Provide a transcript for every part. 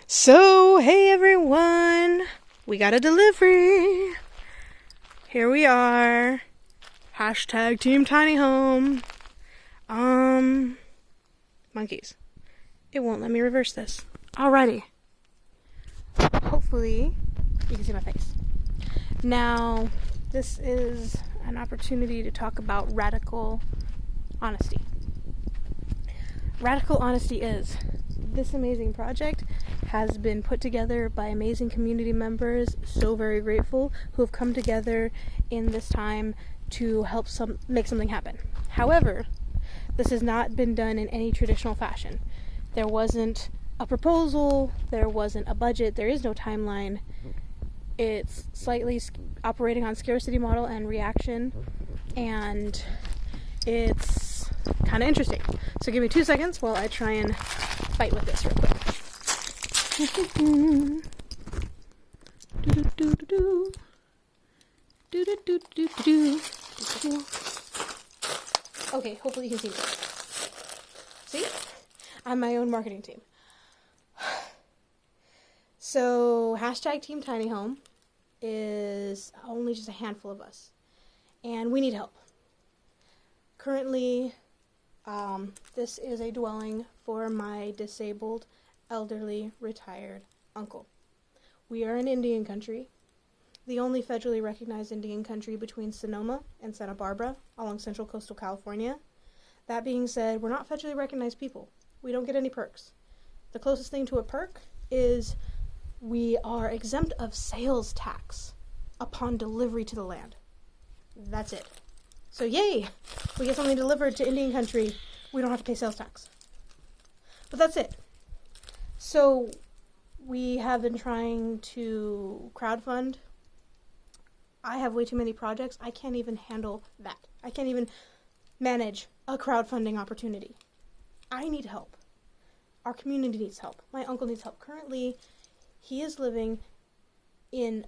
So, hey everyone, we got a delivery. Here we are. Hashtag Team Tiny Home. Monkeys. It won't let me reverse this. Alrighty. Hopefully, you can see my face. Now, this is an opportunity to talk about radical honesty. Radical honesty is this amazing project has been put together by amazing community members, so very grateful, who have come together in this time to help make something happen. However, this has not been done in any traditional fashion. There wasn't a proposal, there wasn't a budget, there is no timeline. It's slightly operating on scarcity model and reaction, and it's kind of interesting. So give me 2 seconds while I try and fight with this real quick. Okay, hopefully you can see me. See? I'm my own marketing team. So, hashtag Team Tiny Home is only just a handful of us. And we need help. Currently, this is a dwelling for my disabled, elderly, retired uncle. We are in Indian country, the only federally recognized Indian country between Sonoma and Santa Barbara along central coastal California. That being said, we're not federally recognized people. We don't get any perks. The closest thing to a perk is we are exempt of sales tax upon delivery to the land. That's it. So yay! We get something delivered to Indian country. We don't have to pay sales tax. But that's it. So we have been trying to crowdfund. I have way too many projects. I can't even handle that. I can't even manage a crowdfunding opportunity. I need help. Our community needs help. My uncle needs help. Currently, he is living in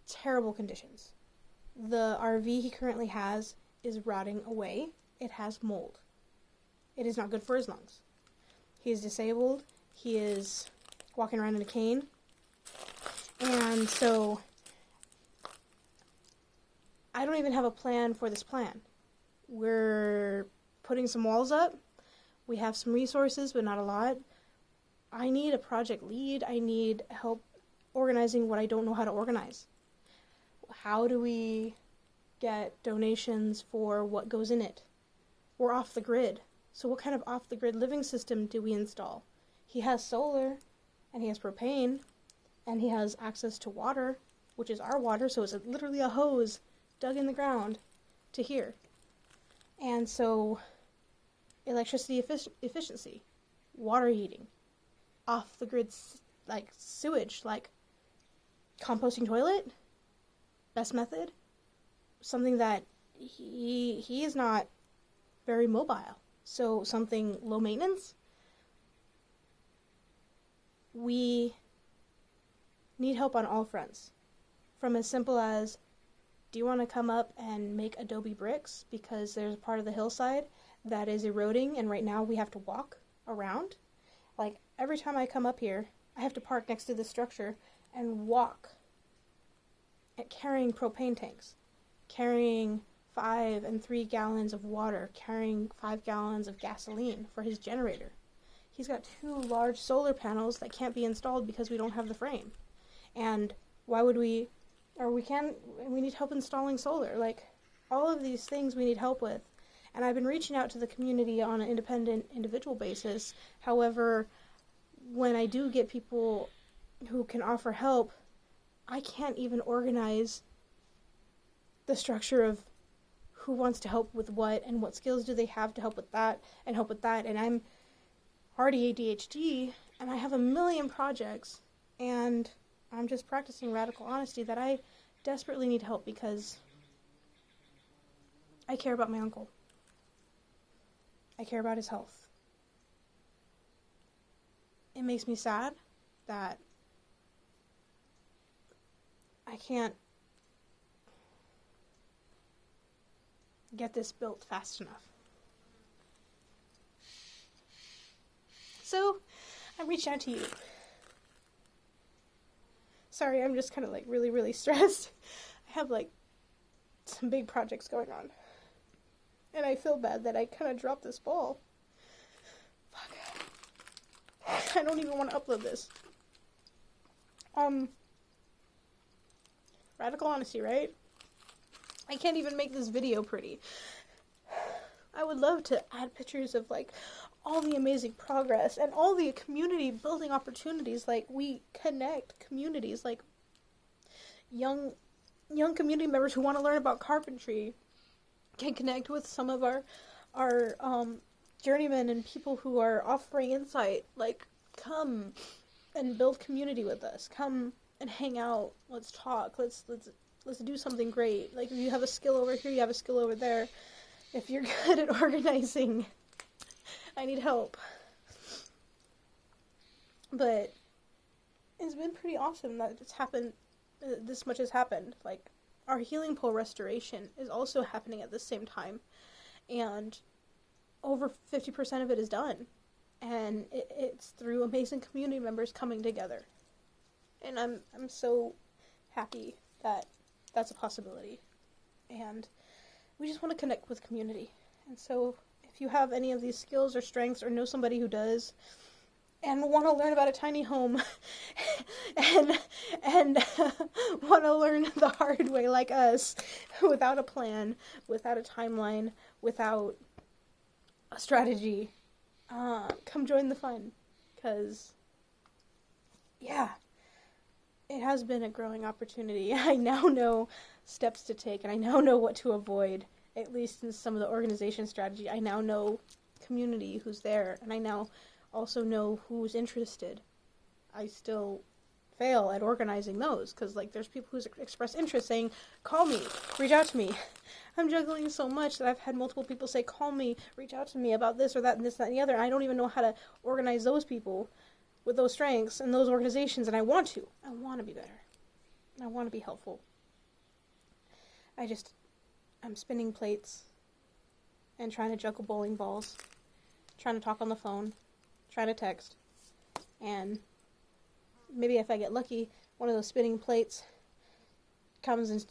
terrible conditions. The RV he currently has is rotting away. It has mold. It is not good for his lungs. He is disabled. He is walking around in a cane. And so, I don't even have a plan for this plan. We're putting some walls up. We have some resources, but not a lot. I need a project lead. I need help organizing what I don't know how to organize. How do we get donations for what goes in it? We're off the grid. So what kind of off-the-grid living system do we install? He has solar, and he has propane, and he has access to water, which is our water, so it's literally a hose dug in the ground to here. And so, electricity efficiency, water heating, off-the-grid like sewage, like composting toilet, best method, something that he is not very mobile. So something low maintenance. We need help on all fronts. From as simple as, do you want to come up and make adobe bricks because there's a part of the hillside that is eroding and right now we have to walk around? Like every time I come up here, I have to park next to this structure and walk at carrying propane tanks, carrying 5 and 3 gallons of water, carrying 5 gallons of gasoline for his generator. He's got 2 large solar panels that can't be installed because we don't have the frame. And why would we need help installing solar. Like, all of these things we need help with. And I've been reaching out to the community on an independent, individual basis. However, when I do get people who can offer help, I can't even organize the structure of who wants to help with what and what skills do they have to help with that and help with that. And I'm already ADHD and I have a million projects and I'm just practicing radical honesty that I desperately need help because I care about my uncle. I care about his health. It makes me sad that I can't get this built fast enough. So, I reached out to you. Sorry, I'm just kind of like really, really stressed. I have like some big projects going on. And I feel bad that I kind of dropped this ball. Fuck. I don't even want to upload this. Radical honesty, right? I can't even make this video pretty. I would love to add pictures of like all the amazing progress and all the community building opportunities. Like, we connect communities, like young community members who want to learn about carpentry can connect with some of our journeymen and people who are offering insight. Like, come and build community with us. Come and hang out. Let's talk. Let's do something great. Like, if you have a skill over here, you have a skill over there. If you're good at organizing, I need help. But it's been pretty awesome that it's happened. This much has happened. Like, our healing pole restoration is also happening at the same time, and over 50% of it is done, and it's through amazing community members coming together, and I'm so happy that that's a possibility, and we just want to connect with community. And so if you have any of these skills or strengths, or know somebody who does, and want to learn about a tiny home, and want to learn the hard way like us, without a plan, without a timeline, without a strategy, come join the fun, because, yeah, it has been a growing opportunity. I now know steps to take, and I now know what to avoid, at least in some of the organization strategy. I now know community who's there, and I now also know who's interested. I still fail at organizing those, because like there's people who express interest saying, call me, reach out to me. I'm juggling so much that I've had multiple people say, call me, reach out to me about this or that and this, that, and the other. I don't even know how to organize those people with those strengths and those organizations, and I want to be better. I want to be helpful. I'm spinning plates and trying to juggle bowling balls, trying to talk on the phone, trying to text, and maybe if I get lucky, one of those spinning plates comes and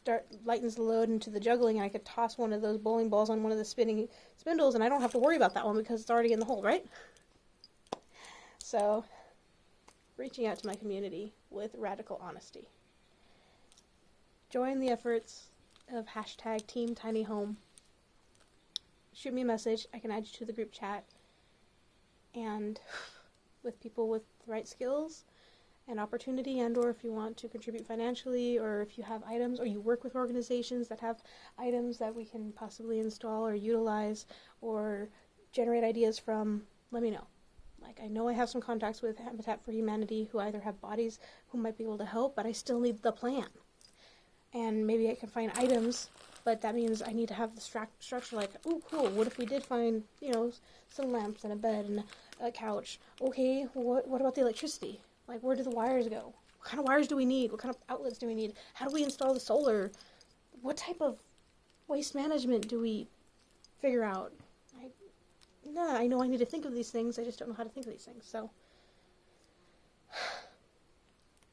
lightens the load into the juggling, and I could toss one of those bowling balls on one of the spinning spindles, and I don't have to worry about that one because it's already in the hole, right? So, reaching out to my community with radical honesty. Join the efforts of #TeamTinyHome. Shoot me a message. I can add you to the group chat. And with people with the right skills and opportunity, and or if you want to contribute financially, or if you have items, or you work with organizations that have items that we can possibly install or utilize or generate ideas from, let me know. Like, I know I have some contacts with Habitat for Humanity who either have bodies who might be able to help, but I still need the plan. And maybe I can find items, but that means I need to have the structure. Like, oh, cool, what if we did find, some lamps and a bed and a couch? Okay, what about the electricity? Like, where do the wires go? What kind of wires do we need? What kind of outlets do we need? How do we install the solar? What type of waste management do we figure out? I know I need to think of these things, I just don't know how to think of these things, so.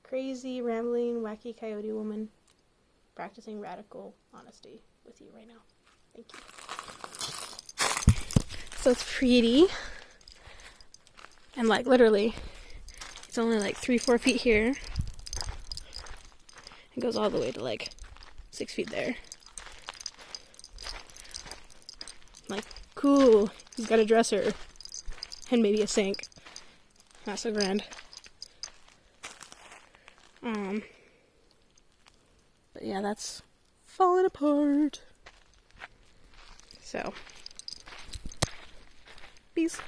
Crazy, rambling, wacky coyote woman practicing radical honesty with you right now. Thank you. So it's pretty. And like literally, it's only like 3-4 feet here. It goes all the way to like 6 feet there. Like, cool. He's got a dresser. And maybe a sink. Not so grand. But yeah, that's falling apart. So, peace.